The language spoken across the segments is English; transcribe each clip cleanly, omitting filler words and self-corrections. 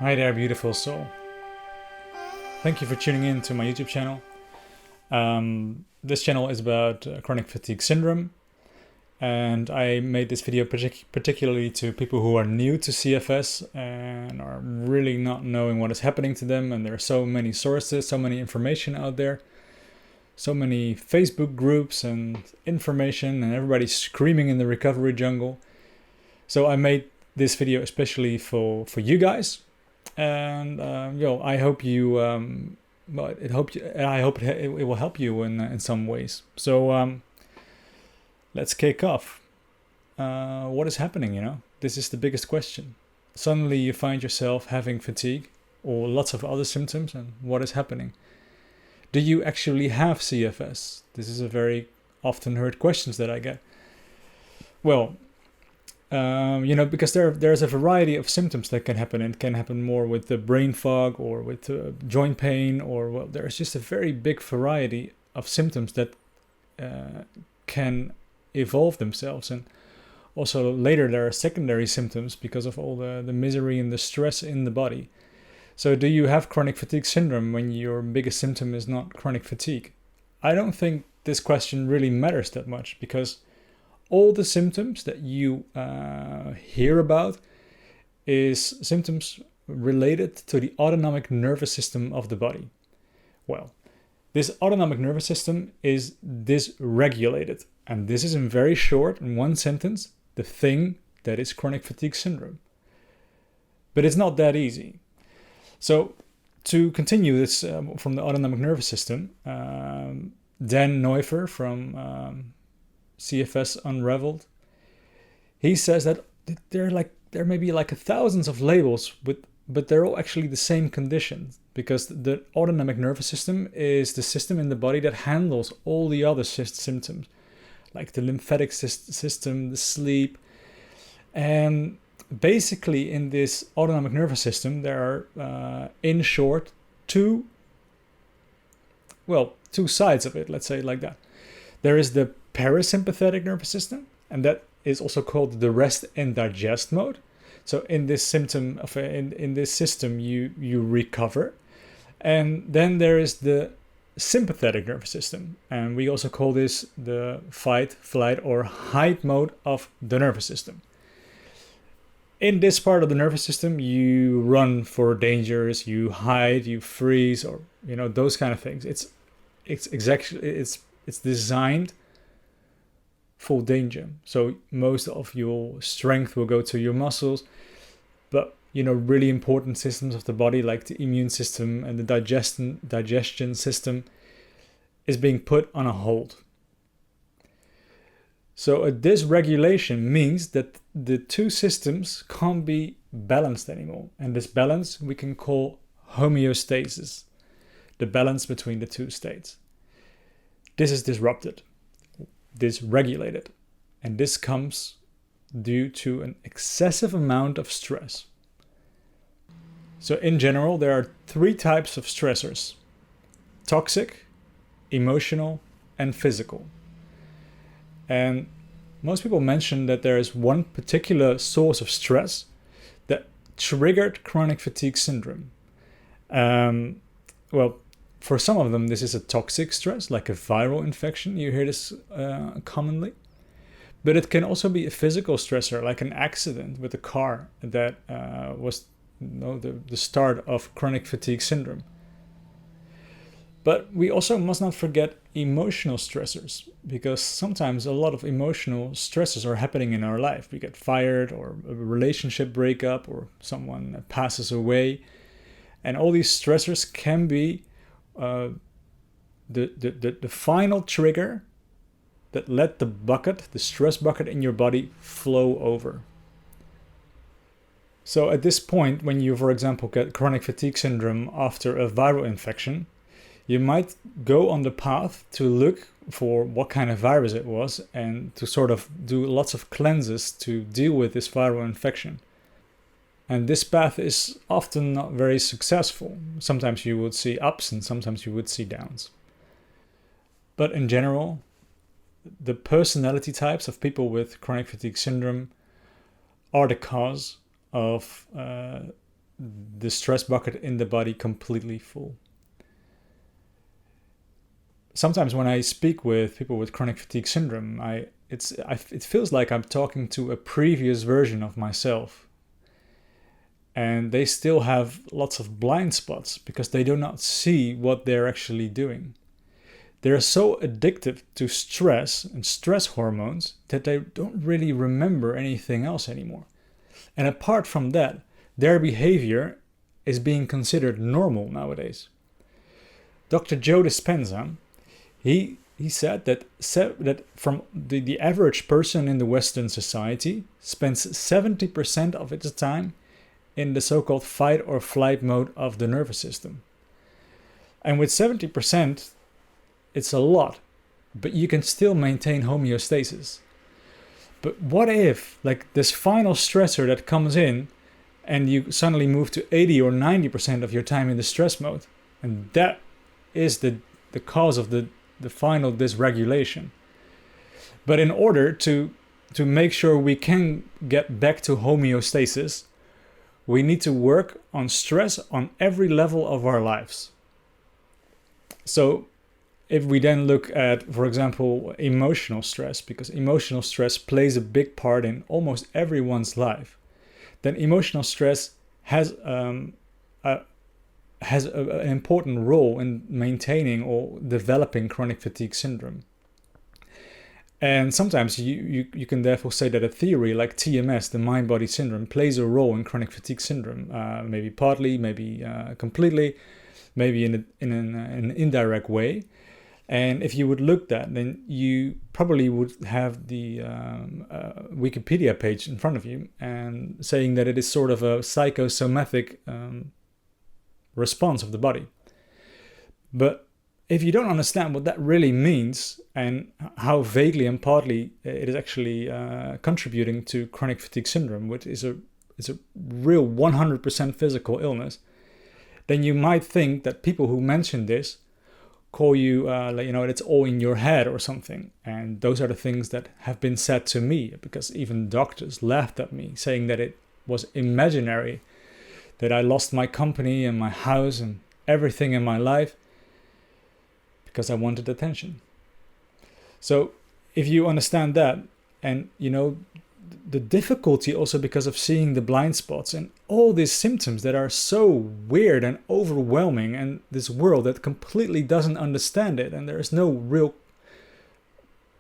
Hi there, beautiful soul. Thank you for tuning in to my YouTube channel. This channel is about chronic fatigue syndrome, and I made this video particularly to people who are new to CFS and are really not knowing what is happening to them. And there are so many sources, so many information out there, so many Facebook groups and information, and everybody's screaming in the recovery jungle. So I made this video especially for you guys. And I hope you. I hope it will help you in some ways. So let's kick off. What is happening? This is the biggest question. Suddenly you find yourself having fatigue or lots of other symptoms, and what is happening? Do you actually have CFS? This is a very often heard questions that I get. Well. Because there's a variety of symptoms that can happen. It can happen more with the brain fog or with joint pain, or there's just a very big variety of symptoms that can evolve themselves. And also later there are secondary symptoms because of all the misery and the stress in the body. So do you have chronic fatigue syndrome when your biggest symptom is not chronic fatigue? I don't think this question really matters that much, because all the symptoms that you hear about is symptoms related to the autonomic nervous system of the body. Well, this autonomic nervous system is dysregulated. And this is in very short, in one sentence, the thing that is chronic fatigue syndrome. But it's not that easy. So to continue this from the autonomic nervous system, Dan Neufer from CFS Unraveled, he says that there may be thousands of labels, but they're all actually the same condition, because the autonomic nervous system is the system in the body that handles all the other symptoms, like the lymphatic system, the sleep. And basically in this autonomic nervous system there are, in short, two sides of it, let's say it like that. There is the parasympathetic nervous system, and that is also called the rest and digest mode. So in this system you recover. And then there is the sympathetic nervous system, and we also call this the fight, flight, or hide mode of the nervous system. In this part of the nervous system you run for dangers, you hide, you freeze, or those kind of things. It's designed for danger. So most of your strength will go to your muscles, but really important systems of the body, like the immune system and the digestion system, is being put on a hold. So a dysregulation means that the two systems can't be balanced anymore, and this balance we can call homeostasis, the balance between the two states. This is disrupted, dysregulated, and this comes due to an excessive amount of stress. So in general, there are three types of stressors: toxic, emotional, and physical. And most people mention that there is one particular source of stress that triggered chronic fatigue syndrome. For some of them, this is a toxic stress, like a viral infection. You hear this commonly. But it can also be a physical stressor, like an accident with a car that was the start of chronic fatigue syndrome. But we also must not forget emotional stressors, because sometimes a lot of emotional stressors are happening in our life. We get fired, or a relationship breakup, or someone passes away. And all these stressors can be the final trigger that let the stress bucket in your body flow over. So at this point, when you, for example, get chronic fatigue syndrome after a viral infection, you might go on the path to look for what kind of virus it was, and to sort of do lots of cleanses to deal with this viral infection. And this path is often not very successful. Sometimes you would see ups and sometimes you would see downs. But in general, the personality types of people with chronic fatigue syndrome are the cause of the stress bucket in the body completely full. Sometimes when I speak with people with chronic fatigue syndrome, it feels like I'm talking to a previous version of myself. And they still have lots of blind spots because they do not see what they're actually doing. They're so addicted to stress and stress hormones that they don't really remember anything else anymore. And apart from that, their behavior is being considered normal nowadays. Dr. Joe Dispenza, he said that from the average person in the Western society spends 70% of its time in the so-called fight or flight mode of the nervous system. And with 70%, it's a lot, but you can still maintain homeostasis. But what if, like, this final stressor that comes in and you suddenly move to 80 or 90% of your time in the stress mode? And that is the cause of the final dysregulation. But in order to make sure we can get back to homeostasis, we need to work on stress on every level of our lives. So if we then look at, for example, emotional stress, because emotional stress plays a big part in almost everyone's life, then emotional stress has an important role in maintaining or developing chronic fatigue syndrome. And sometimes you can therefore say that a theory like TMS, the mind-body syndrome, plays a role in chronic fatigue syndrome, maybe partly, maybe completely, maybe in an indirect way. And if you would look that, then you probably would have the Wikipedia page in front of you and saying that it is sort of a psychosomatic response of the body. But if you don't understand what that really means and how vaguely and partly it is actually contributing to chronic fatigue syndrome, which is a real 100% physical illness, then you might think that people who mention this call you, it's all in your head or something. And those are the things that have been said to me, because even doctors laughed at me, saying that it was imaginary, that I lost my company and my house and everything in my life because I wanted attention. So if you understand that, and the difficulty also because of seeing the blind spots and all these symptoms that are so weird and overwhelming, and this world that completely doesn't understand it, and there is no real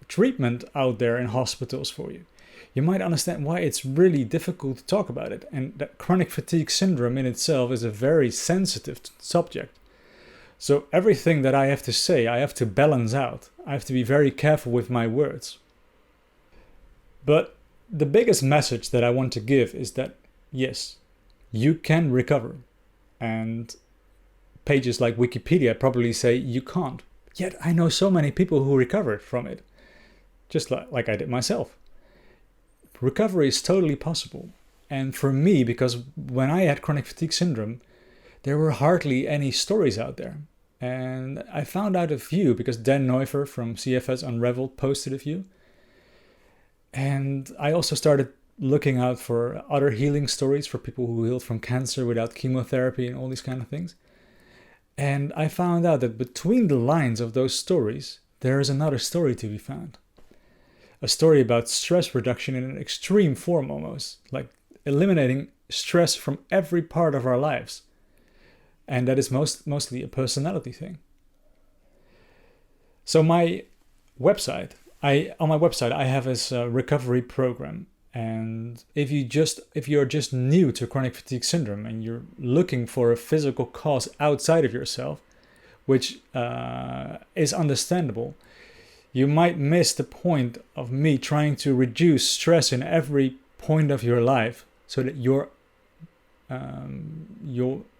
treatment out there in hospitals for you, you might understand why it's really difficult to talk about it, and that chronic fatigue syndrome in itself is a very sensitive subject. So everything that I have to say, I have to balance out. I have to be very careful with my words. But the biggest message that I want to give is that, yes, you can recover. And pages like Wikipedia probably say you can't. Yet I know so many people who recovered from it, just like I did myself. Recovery is totally possible. And for me, because when I had chronic fatigue syndrome, there were hardly any stories out there. And I found out a few because Dan Neufer from CFS Unraveled posted a few. And I also started looking out for other healing stories for people who healed from cancer without chemotherapy and all these kind of things. And I found out that between the lines of those stories, there is another story to be found. A story about stress reduction in an extreme form almost, like eliminating stress from every part of our lives. And that is mostly a personality thing. So on my website I have this recovery program. And if you're just new to chronic fatigue syndrome and you're looking for a physical cause outside of yourself, which is understandable, you might miss the point of me trying to reduce stress in every point of your life so that your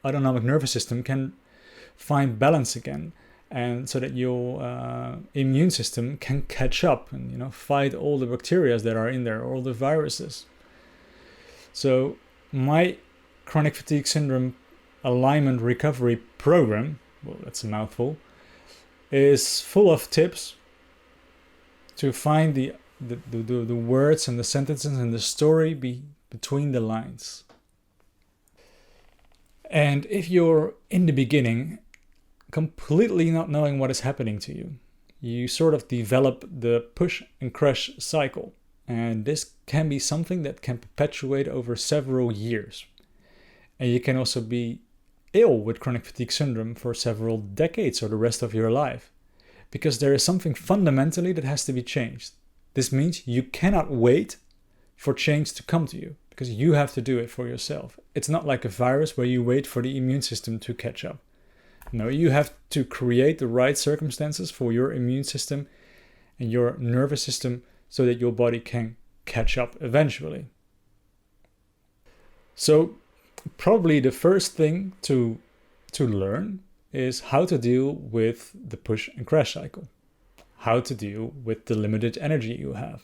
autonomic nervous system can find balance again, and so that your immune system can catch up and fight all the bacteria that are in there, all the viruses. So my chronic fatigue syndrome alignment recovery program, well, that's a mouthful, is full of tips to find the words and the sentences and the story between the lines. And if you're in the beginning, completely not knowing what is happening to you, you sort of develop the push and crash cycle. And this can be something that can perpetuate over several years. And you can also be ill with chronic fatigue syndrome for several decades or the rest of your life, because there is something fundamentally that has to be changed. This means you cannot wait for change to come to you, because you have to do it for yourself. It's not like a virus where you wait for the immune system to catch up. No, you have to create the right circumstances for your immune system and your nervous system so that your body can catch up eventually. So probably the first thing to learn is how to deal with the push and crash cycle, how to deal with the limited energy you have,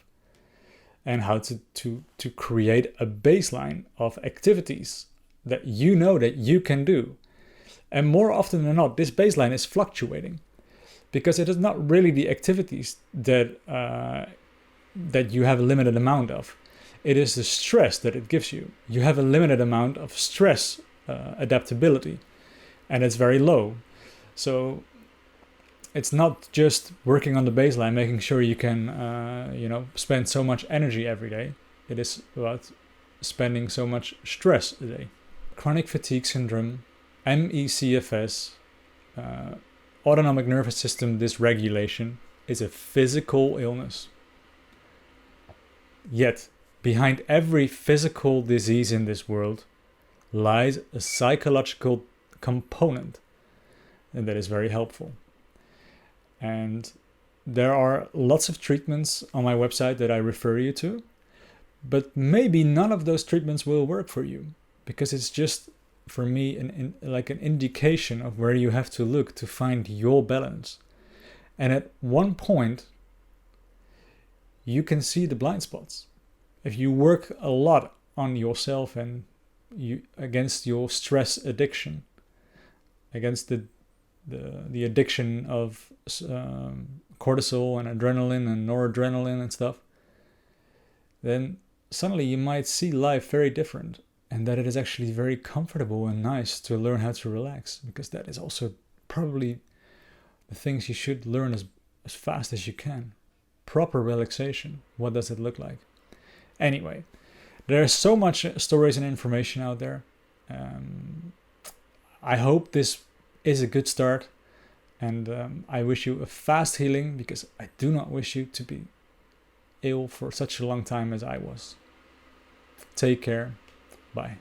and how to create a baseline of activities that you know that you can do. And more often than not, this baseline is fluctuating, because it is not really the activities that you have a limited amount of. It is the stress that it gives you. You have a limited amount of stress adaptability, and it's very low. So it's not just working on the baseline, making sure you can spend so much energy every day. It is about spending so much stress a day. Chronic fatigue syndrome, ME/CFS, autonomic nervous system dysregulation, is a physical illness. Yet, behind every physical disease in this world lies a psychological component, and that is very helpful. And there are lots of treatments on my website that I refer you to, but maybe none of those treatments will work for you, because it's just, for me, an indication of where you have to look to find your balance. And at one point, you can see the blind spots. If you work a lot on yourself and against your stress addiction, against the addiction of cortisol and adrenaline and noradrenaline and stuff, then suddenly you might see life very different, and that it is actually very comfortable and nice to learn how to relax, because that is also probably the things you should learn as fast as you can. Proper relaxation. What does it look like? Anyway, there's so much stories and information out there. I hope this is a good start, and I wish you a fast healing, because I do not wish you to be ill for such a long time as I was. Take care. Bye.